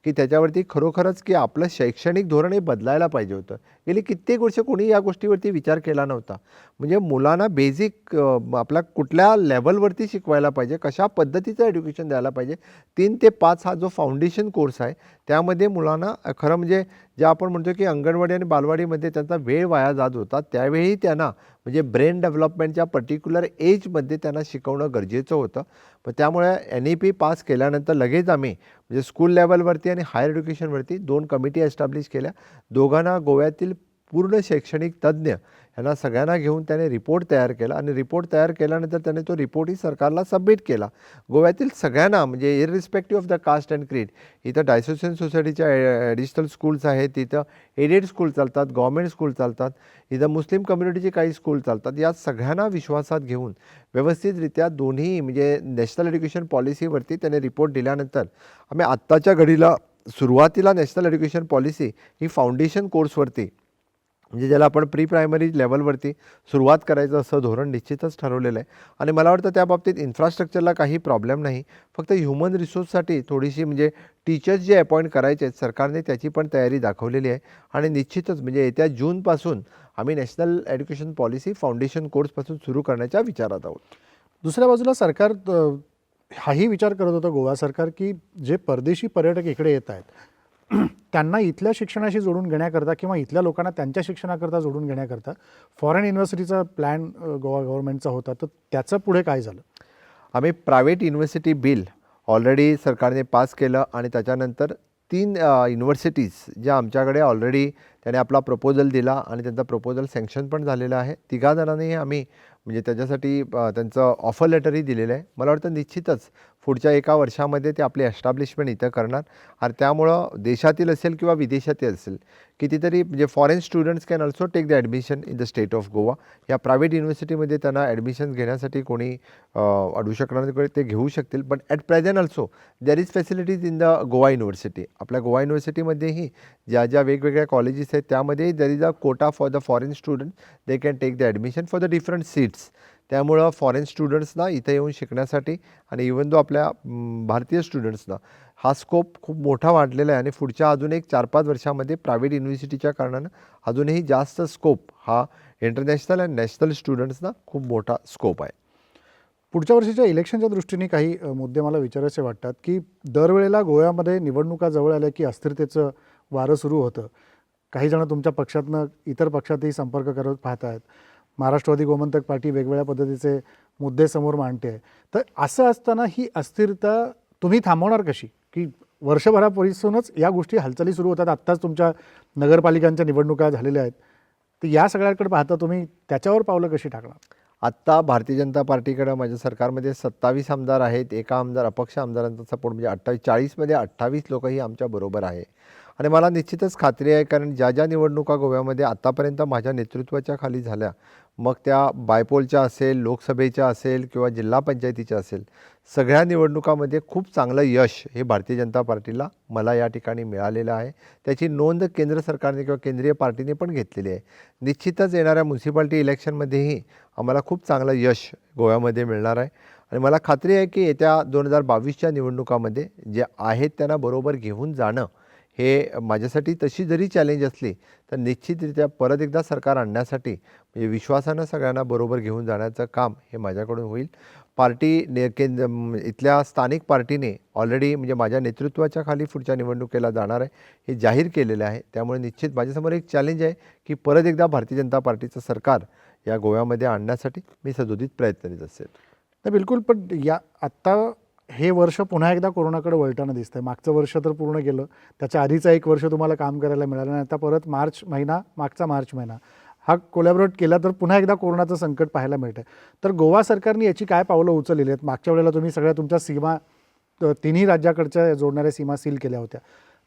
की त्याच्यावरती खरोखरच की आपलं शैक्षणिक धोरण हे बदलायला पाहिजे होतं. गेली कित्येक वर्ष कोणी या गोष्टीवरती विचार केला नव्हता. म्हणजे मुलांना बेसिक आपल्या कुठल्या लेवलवरती शिकवायला पाहिजे, कशा पद्धतीचं एज्युकेशन द्यायला पाहिजे. 3 ते 5 हा जो फाउंडेशन कोर्स आहे त्यामध्ये मुलांना खरं म्हणजे जे आपण म्हणतो की अंगणवाडी आणि बालवाडीमध्ये त्यांचा वेळ वाया जात होता त्यावेळी त्यांना म्हणजे ब्रेन डेव्हलपमेंटच्या पर्टिक्युलर एजमध्ये त्यांना शिकवणं गरजेचं होतं. पण त्यामुळे NEP पास केल्यानंतर लगेच आम्ही म्हणजे स्कूल लेवलवरती आणि हायर एज्युकेशनवरती 2 कमिटी एस्टॅब्लिश केल्या. दोघांना गोव्यातील पूर्ण शैक्षणिक तज्ज्ञ यांना सगळ्यांना घेऊन त्याने रिपोर्ट तयार केला आणि रिपोर्ट तयार केल्यानंतर त्याने तो रिपोर्टही सरकारला सबमिट केला. गोव्यातील सगळ्यांना म्हणजे इररिस्पेक्टिव्ह ऑफ द कास्ट अँड क्रीड इथं डायसोसिएशन सोसायटीच्या ॲडिशनल स्कूल्स आहेत, तिथं एडेड स्कूल चालतात, गव्हर्मेंट स्कूल चालतात, इथं मुस्लिम कम्युनिटीची काही स्कूल चालतात. या सगळ्यांना विश्वासात घेऊन व्यवस्थितरित्या दोन्ही म्हणजे नॅशनल एज्युकेशन पॉलिसीवरती त्याने रिपोर्ट दिल्यानंतर आम्ही आत्ताच्या घडीला सुरुवातीला नॅशनल एज्युकेशन पॉलिसी ही फाउंडेशन कोर्सवरती म्हणजे ज्याला आपण प्री प्रायमरी लेवलवरती सुरुवात करायचं असं धोरण निश्चितच ठरवलेलं आहे. आणि मला वाटतं त्या बाबतीत इन्फ्रास्ट्रक्चरला काही प्रॉब्लेम नाही. फक्त ह्युमन रिसोर्ससाठी थोडीशी म्हणजे टीचर्स जे अपॉइंट करायचे आहेत सरकारने त्याची पण तयारी दाखवलेली आहे. आणि निश्चितच म्हणजे येत्या जूनपासून आम्ही नॅशनल एज्युकेशन पॉलिसी फाउंडेशन कोर्सपासून सुरू करण्याच्या विचारात आहोत. दुसऱ्या बाजूला सरकार हाही विचार करत होतं गोवा सरकार की जे परदेशी पर्यटक इकडे येत आहेत त्यांना इथल्या शिक्षणाशी जोडून घेण्याकरता किंवा इथल्या लोकांना त्यांच्या शिक्षणाकरता जोडून घेण्याकरता फॉरेन युनिव्हर्सिटीचा प्लॅन गोवा गव्हर्नमेंटचा होता, तर त्याचं पुढे काय झालं? आम्ही प्रायव्हेट युनिव्हर्सिटी बिल ऑलरेडी सरकारने पास केलं आणि त्याच्यानंतर 3 युनिव्हर्सिटीज ज्या आमच्याकडे ऑलरेडी त्याने आपला प्रपोजल दिला आणि त्यांचा प्रपोजल सँक्शन पण झालेला आहे. 3 जणांनी आम्ही म्हणजे त्याच्यासाठी त्यांचं ऑफर लेटरही दिलेलं आहे. मला वाटतं निश्चितच पुढच्या एका वर्षामध्ये ते आपली एस्टॅब्लिशमेंट इथं करणार आणि त्यामुळं देशातील असेल किंवा विदेशातील असेल कितीतरी म्हणजे foreign students can also take the admission in the state of Goa. या प्रायव्हेट युनिव्हर्सिटीमध्ये त्यांना ॲडमिशन घेण्यासाठी कोणी अडू शकणार नाही, ते घेऊ शकतील. But at present also there is facilities in the Goa university. आपल्या गोवा युनिव्हर्सिटीमध्येही ज्या ज्या वेगवेगळ्या कॉलेजेस आहेत त्यामध्ये there is a quota for the foreign student. They can take the admission for the different seats. त्यामुळं फॉरेन स्टुडंट्सना इथं येऊन शिकण्यासाठी आणि इवन दो आपल्या भारतीय स्टुडंट्सना हा स्कोप खूप मोठा वाढलेला आहे आणि पुढच्या अजून एक 4-5 वर्षामध्ये प्रायव्हेट युनिव्हर्सिटीच्या कारणानं अजूनही जास्त स्कोप हा इंटरनॅशनल आणि नॅशनल स्टुडंट्सना खूप मोठा स्कोप आहे. पुढच्या वर्षीच्या इलेक्शनच्या दृष्टीने काही मुद्दे मला विचारायचे वाटतात की दरवेळेला गोव्यामध्ये निवडणुका जवळ आल्या की अस्थिरतेचं वारं सुरू होतं. काही जण तुमच्या पक्षातनं इतर पक्षातही संपर्क करत पाहत आहेत. महाराष्ट्रवादी गोमंतक पार्टी वेगवेगळ्या पद्धतीचे मुद्दे समोर मांडते आहे. तर असं असताना ही अस्थिरता तुम्ही थांबवणार कशी? की वर्षभरापासूनच या गोष्टी हालचाली सुरू होतात. आत्ताच तुमच्या नगरपालिकांच्या निवडणुका झालेल्या आहेत. तर या सगळ्याकडे पाहता तुम्ही त्याच्यावर पावलं कशी टाकणार? आत्ता भारतीय जनता पार्टीकडं माझ्या सरकारमध्ये 27 आमदार आहेत. एका आमदार अपक्ष आमदारांचा सपोर्ट म्हणजे 40मध्ये 28 लोकही आमच्याबरोबर आहे आणि मला निश्चितच खात्री आहे, कारण ज्या ज्या निवडणुका गोव्यामध्ये आत्तापर्यंत माझ्या नेतृत्वाच्या खाली झाल्या, मग त्या बायपोलच्या असेल, लोकसभेच्या असेल किंवा जिल्हा पंचायतीच्या असेल, सगळ्या निवडणुकामध्ये खूप चांगलं यश हे भारतीय जनता पार्टीला मला या ठिकाणी मिळालेलं आहे. त्याची नोंद केंद्र सरकारने किंवा केंद्रीय पार्टीने पण घेतलेली आहे. निश्चितच येणाऱ्या म्युन्सिपाल्टी इलेक्शनमध्येही आम्हाला खूप चांगलं यश गोव्यामध्ये मिळणार आहे आणि मला खात्री आहे की येत्या 2022च्या निवडणुकामध्ये जे आहेत त्यांना बरोबर घेऊन जाणं हे माझ्यासाठी तशी जरी चॅलेंज असली तर निश्चितरित्या परत एकदा सरकार आणण्यासाठी म्हणजे विश्वासानं सगळ्यांना बरोबर घेऊन जाण्याचं काम हे माझ्याकडून होईल. इथल्या स्थानिक पार्टीने ऑलरेडी म्हणजे माझ्या नेतृत्वाच्या खाली पुढच्या निवडणुकीला जाणार आहे हे जाहीर केलेलं आहे. त्यामुळे निश्चित माझ्यासमोर एक चॅलेंज आहे की परत एकदा भारतीय जनता पार्टीचं सरकार या गोव्यामध्ये आणण्यासाठी मी सदोदित प्रयत्नित असेल. नाही बिलकुल. पण या आत्ता हे वर्ष पुन्हा एकदा कोरोनाकडे वळताना दिसतंय. मागचं वर्ष तर पूर्ण गेलं, त्याच्या आधीचा एक वर्ष तुम्हाला काम करायला मिळालं नाही. आता परत मागचा मार्च महिना हा कोलॅबोरेट केला तर पुन्हा एकदा कोरोनाचं संकट पाहायला मिळतं. तर गोवा सरकारने याची काय पावलं उचललेली आहेत? मागच्या वेळेला तुम्ही सगळ्या तुमच्या सीमा तिन्ही राज्याकडच्या जोडणाऱ्या सीमा सील केल्या होत्या.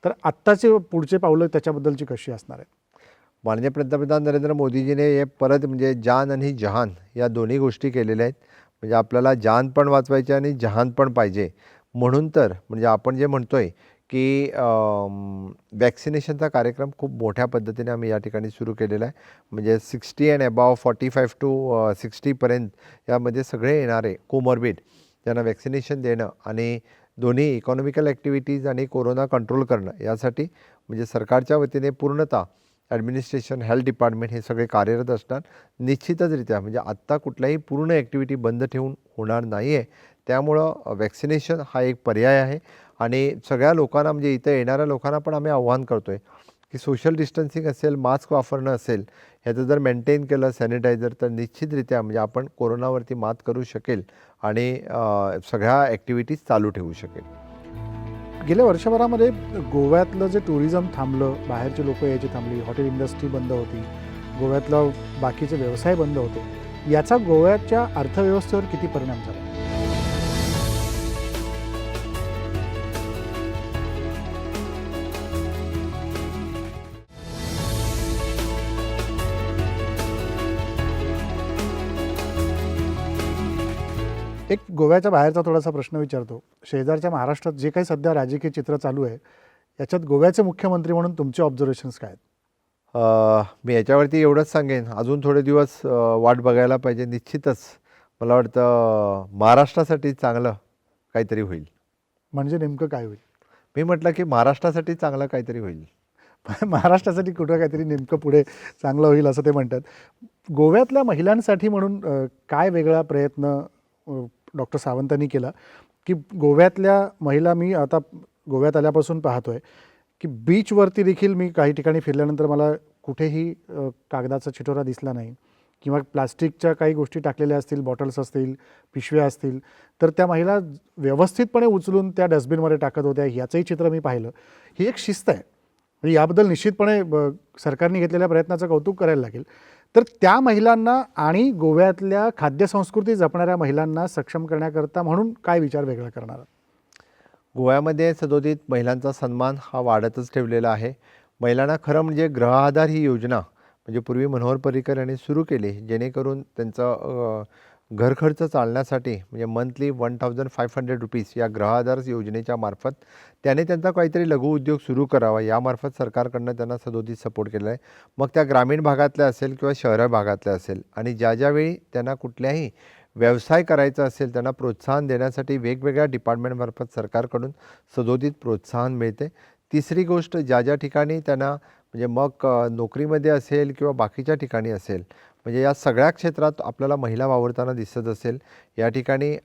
तर आत्ताचे पुढचे पावलं त्याच्याबद्दलची कशी असणार आहेत? माननीय पंतप्रधान नरेंद्र मोदीजीने हे परत म्हणजे जान आणि जहान या दोन्ही गोष्टी केलेल्या आहेत. म्हणजे आपल्याला जान पण वाचवायची आणि जहान पण पाहिजे. म्हणून तर म्हणजे आपण जे म्हणतोय की वॅक्सिनेशनचा कार्यक्रम खूप मोठ्या पद्धतीने आम्ही या ठिकाणी सुरू केलेला आहे. म्हणजे 60 अँड अबाव 45 to 60पर्यंत यामध्ये सगळे येणारे कोमॉर्बिड त्यांना वॅक्सिनेशन देणं आणि दोन्ही इकॉनॉमिकल ॲक्टिव्हिटीज आणि कोरोना कंट्रोल करणं यासाठी म्हणजे सरकारच्या वतीने पूर्णतः ॲडमिनिस्ट्रेशन, हेल्थ डिपार्टमेंट हे सगळे कार्यरत असणार. निश्चितचरित्या म्हणजे आत्ता कुठल्याही पूर्ण ॲक्टिव्हिटी बंद ठेवून होणार नाही आहे. त्यामुळं वॅक्सिनेशन हा एक पर्याय आहे आणि सगळ्या लोकांना म्हणजे इथं येणाऱ्या लोकांना पण आम्ही आव्हान करतो आहे की सोशल डिस्टन्सिंग असेल, मास्क वापरणं असेल, ह्याचं जर मेंटेन केलं सॅनिटायझर तर निश्चितरित्या म्हणजे आपण कोरोनावरती मात करू शकेल आणि सगळ्या ॲक्टिव्हिटीज चालू ठेवू शकेल. गेल्या वर्षभरामध्ये गोव्यातलं जे टुरिझम थांबलं, बाहेरचे लोक यायची थांबली, हॉटेल इंडस्ट्री बंद होती, गोव्यातलं बाकीचे व्यवसाय बंद होते, याचा गोव्याच्या अर्थव्यवस्थेवर किती परिणाम झाला? एक गोव्याच्या बाहेरचा थोडासा प्रश्न विचारतो. शेजारच्या महाराष्ट्रात जे काही सध्या राजकीय चित्र चालू आहे याच्यात गोव्याचे मुख्यमंत्री म्हणून तुमचे ऑब्झर्वेशन्स काय आहेत? मी याच्यावरती एवढंच सांगेन, अजून थोडे दिवस वाट बघायला पाहिजे. निश्चितच मला वाटतं महाराष्ट्रासाठी चांगलं काहीतरी होईल. म्हणजे नेमकं काय होईल? मी म्हटलं की महाराष्ट्रासाठी चांगलं काहीतरी होईल. महाराष्ट्रासाठी कुठं काहीतरी नेमकं पुढे चांगलं होईल असं ते म्हणतात. गोव्यातल्या महिलांसाठी म्हणून काय वेगळा प्रयत्न डॉक्टर सावंतांनी केला की गोव्यातल्या महिला, मी आता गोव्यात आल्यापासून पाहतोय की बीचवरती देखील मी काही ठिकाणी फिरल्यानंतर मला कुठेही कागदाचा चिठोरा दिसला नाही किंवा प्लास्टिकच्या काही गोष्टी टाकलेल्या असतील, बॉटल्स असतील, पिशव्या असतील, तर त्या महिला व्यवस्थितपणे उचलून त्या डस्टबिनमध्ये टाकत होत्या. याचंही चित्र मी पाहिलं. ही एक शिस्त आहे. याबद्दल निश्चितपणे सरकारने घेतलेल्या प्रयत्नाचं कौतुक करायला लागेल. तर त्या महिलांना आणि गोव्यातल्या खाद्यसंस्कृती जपणाऱ्या महिलांना सक्षम करण्याकरता म्हणून काय विचार वेगळा करणार आहात? गोव्यामध्ये सदोदित महिलांचा सन्मान हा वाढतच ठेवलेला आहे. महिलांना खरं म्हणजे गृह आधार ही योजना म्हणजे पूर्वी मनोहर पर्रीकर यांनी सुरू केली, जेणेकरून त्यांचं घर खर्च चालण्यासाठी म्हणजे मंथली ₹1500 या गृह आधार योजनेच्या मार्फत त्याने त्यांचा काहीतरी लघु उद्योग सुरू करावा, यामार्फत सरकारकडनं त्यांना सदोदित सपोर्ट केला आहे. मग त्या ग्रामीण भागातल्या असेल किंवा शहरी भागातल्या असेल, आणि ज्यावेळी त्यांना कुठल्याही व्यवसाय करायचा असेल, त्यांना प्रोत्साहन देण्यासाठी वेगवेगळ्या डिपार्टमेंटमार्फत सरकारकडून सदोदित प्रोत्साहन मिळते. तिसरी गोष्ट, ज्या ठिकाणी त्यांना म्हणजे मग नोकरीमध्ये असेल किंवा बाकीच्या ठिकाणी असेल, म्हणजे या सगळ्या क्षेत्रात आपल्याला महिला वावरताना दिसत असेल. या ठिकाणी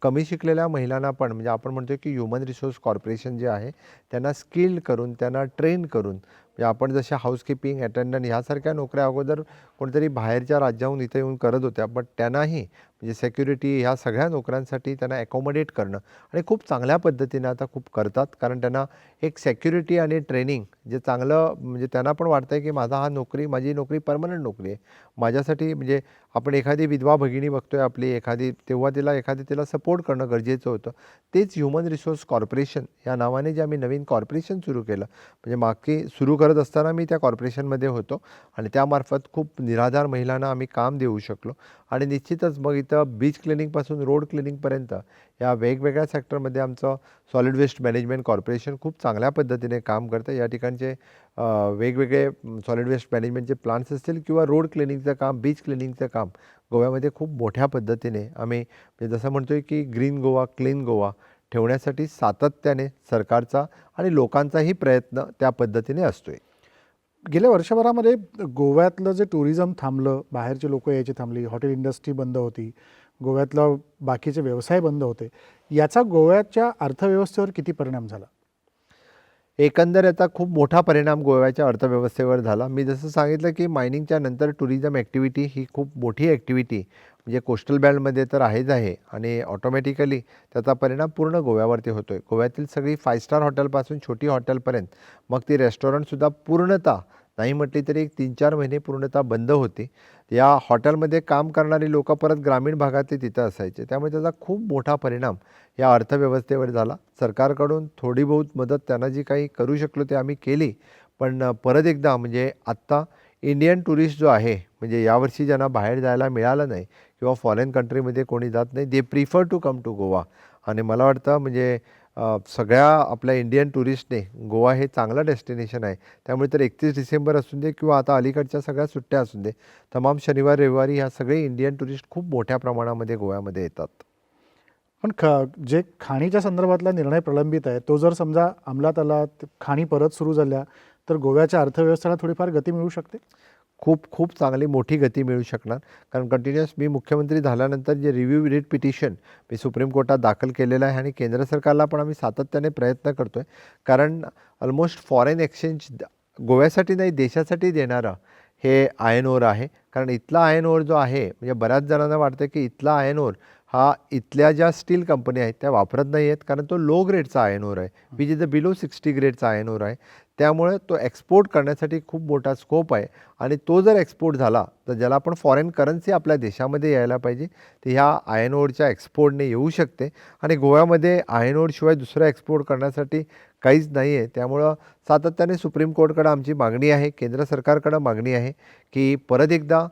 कमी शिकलेल्या महिलांना पण म्हणजे आपण म्हणतो की ह्युमन रिसोर्स कॉर्पोरेशन जे आहे, त्यांना स्किल्ड करून, त्यांना ट्रेन करून, म्हणजे आपण जसे हाऊसकीपिंग, अटेंडंट ह्यासारख्या नोकऱ्या अगोदर कोणतरी बाहेरच्या राज्याहून इथे येऊन करत होत्या, बट त्यांनाही म्हणजे सिक्युरिटी ह्या सगळ्या नोकऱ्यांसाठी त्यांना ॲकोमोडेट करणं आणि खूप चांगल्या पद्धतीने आता खूप करतात. कारण त्यांना एक सिक्युरिटी आणि ट्रेनिंग जे चांगलं म्हणजे त्यांना पण वाटतं आहे की माझी नोकरी परमनंट नोकरी आहे. माझ्यासाठी म्हणजे आपण एखादी विधवा भगिनी बघतोय आपली एखादी, तेव्हा तिला सपोर्ट करणं गरजेचं होतं. तेच ह्युमन रिसोर्स कॉर्पोरेशन या नावाने जे आम्ही नवीन कॉर्पोरेशन सुरू केलं, म्हणजे मागे सुरू करत असताना मी त्या कॉर्पोरेशनमध्ये होतो आणि त्यामार्फत खूप निराधार महिलांना आम्ही काम देऊ शकलो. आणि निश्चितच मग इथं बीच क्लिनिंगपासून रोड क्लिनिंगपर्यंत या वेगवेगळ्या सेक्टरमध्ये आमचं सॉलिड वेस्ट मॅनेजमेंट कॉर्पोरेशन खूप चांगल्या पद्धतीने काम करतं. या ठिकाणचे वेगवेगळे सॉलिड वेस्ट मॅनेजमेंटचे प्लांट्स असतील किंवा रोड क्लिनिंगचं काम, बीच क्लिनिंगचं काम गोव्यामध्ये खूप मोठ्या पद्धतीने आम्ही म्हणजे जसं म्हणतोय की ग्रीन गोवा, क्लीन गोवा ठेवण्यासाठी सातत्याने सरकारचा आणि लोकांचाही प्रयत्न त्या पद्धतीने असतोय. गेल्या वर्षभरामध्ये गोव्यातलं जे टुरिझम थांबलं, बाहेरचे लोक यायची थांबली, हॉटेल इंडस्ट्री बंद होती, गोव्यातलं बाकीचे व्यवसाय बंद होते, याचा गोव्याच्या अर्थव्यवस्थेवर किती परिणाम झाला? एकंदर याचा खूप मोठा परिणाम गोव्याच्या अर्थव्यवस्थेवर झाला. मी जसं सांगितलं की मायनिंगच्या नंतर टुरिझम ॲक्टिव्हिटी ही खूप मोठी ॲक्टिव्हिटी म्हणजे कोस्टल बेल्टमध्ये तर आहेच आहे आणि ऑटोमॅटिकली त्याचा परिणाम पूर्ण गोव्यावरती होतो आहे. गोव्यातील सगळी 5 स्टार हॉटेलपासून छोटी हॉटेलपर्यंत, मग ती रेस्टॉरंटसुद्धा पूर्णतः नाही म्हटली तरी एक 3-4 महिने पूर्णतः बंद होती. या हॉटेलमध्ये काम करणारी लोकं परत ग्रामीण भागातले तिथं असायचे. त्यामुळे त्याचा खूप मोठा परिणाम या अर्थव्यवस्थेवर झाला. सरकारकडून थोडी बहुत मदत त्यांना जी काही करू शकलो ते आम्ही केली. पण परत एकदा म्हणजे आत्ता इंडियन टुरिस्ट जो आहे, म्हणजे यावर्षी ज्यांना बाहेर जायला मिळालं नाही किंवा फॉरेन कंट्रीमध्ये कोणी जात नाही, they prefer to come to Goa. आणि मला वाटतं म्हणजे सगळ्या आपल्या इंडियन टुरिस्टने गोवा हे चांगलं डेस्टिनेशन आहे. त्यामुळे तर 31 डिसेंबर असू दे किंवा आता अलीकडच्या सगळ्या सुट्ट्या असू दे, तमाम शनिवार रविवारी ह्या सगळे इंडियन टुरिस्ट खूप मोठ्या प्रमाणामध्ये गोव्यामध्ये येतात. पण जे खाणीच्या संदर्भातला निर्णय प्रलंबित आहे, तो जर समजा अंमलात आला, खाणी परत सुरू झाल्या, तर गोव्याच्या अर्थव्यवस्थेला थोडीफार गती मिळू शकते? खूप चांगली मोठी गती मिळू शकणार. कारण कंटिन्युअस मी मुख्यमंत्री झाल्यानंतर जे रिव्ह्यू रिट पिटिशन मी सुप्रीम कोर्टात दाखल केलेलं आहे आणि केंद्र सरकारला पण आम्ही सातत्याने प्रयत्न करतो आहे. कारण ऑलमोस्ट फॉरेन एक्सचेंज गोव्यासाठी नाही देशासाठी देणारं हे आयर्न ओर आहे. कारण इथला आयर्न ओर जो आहे म्हणजे बऱ्याच जणांना वाटतं की इथला आयर्न ओर हा इथल्या ज्या स्टील कंपनी आहेत त्या वापरत नाही आहेत, कारण तो लो ग्रेडचा आयर्न ओर आहे, विच इज द बिलो 60 ग्रेडचा आयर्न ओर आहे. त्यामुळे तो एक्सपोर्ट करण्यासाठी खूप मोठा स्कोप आहे आणि तो जर एक्सपोर्ट झाला तर ज्याला आपण फॉरेन करन्सी आपल्या देशामध्ये यायला पाहिजे, तर ह्या आयर्न ओरच्या एक्सपोर्टने येऊ शकते. आणि गोव्यामध्ये आयर्न ओरशिवाय दुसरं एक्सपोर्ट करण्यासाठी काहीच नाही आहे. त्यामुळं सातत्याने सुप्रीम कोर्टकडं आमची मागणी आहे, केंद्र सरकारकडं मागणी आहे की परत एकदा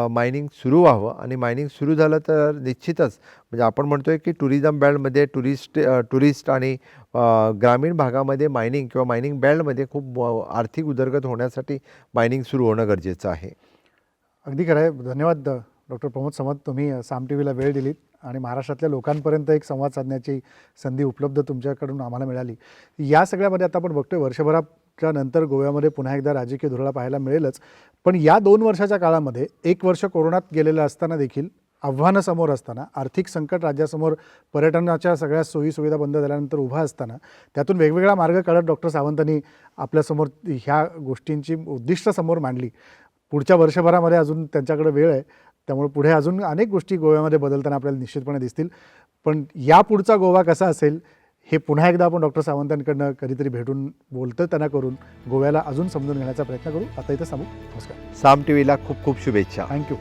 मायनिंग सुरू व्हावं. आणि मायनिंग सुरू झालं तर निश्चितच म्हणजे आपण म्हणतो आहे की टुरिझम बेल्टमध्ये टुरिस्ट आणि ग्रामीण भागामध्ये मायनिंग किंवा मायनिंग बेल्टमध्ये खूप आर्थिक उदरगत होण्यासाठी मायनिंग सुरू होणं गरजेचं आहे. अगदी खरं आहे. धन्यवाद डॉक्टर प्रमोद सावंत, तुम्ही साम टी व्हीला वेळ दिलीत आणि महाराष्ट्रातल्या लोकांपर्यंत एक संवाद साधण्याची संधी उपलब्ध तुमच्याकडून आम्हाला मिळाली. या सगळ्यामध्ये आता आपण बघतोय वर्षभराच्या नंतर गोव्यामध्ये पुन्हा एकदा राजकीय धुरळा पाहायला मिळेलच. पण या 2 वर्षाच्या काळामध्ये 1 वर्ष कोरोनात गेलेलं असताना देखील, आव्हानं समोर असताना, आर्थिक संकट राज्यासमोर, पर्यटनाच्या सगळ्या सोयीसुविधा बंद झाल्यानंतर उभा असताना, त्यातून वेगवेगळा मार्ग काढत डॉक्टर सावंतांनी आपल्यासमोर ह्या गोष्टींची उद्दिष्ट समोर मांडली. पुढच्या वर्षभरामध्ये अजून त्यांच्याकडे वेळ आहे, त्यामुळे पुढे अजून अनेक गोष्टी गोव्यामध्ये बदलताना आपल्याला निश्चितपणे दिसतील. पण यापुढचा गोवा कसा असेल हे पुन्हा एकदा आपण डॉक्टर सावंतांकडनं कधीतरी भेटून बोलतं त्यांना करून गोव्याला अजून समजून घेण्याचा प्रयत्न करू. आता इथं थांबू. नमस्कार. साम टी व्हीला खूप खूप शुभेच्छा. थँक्यू.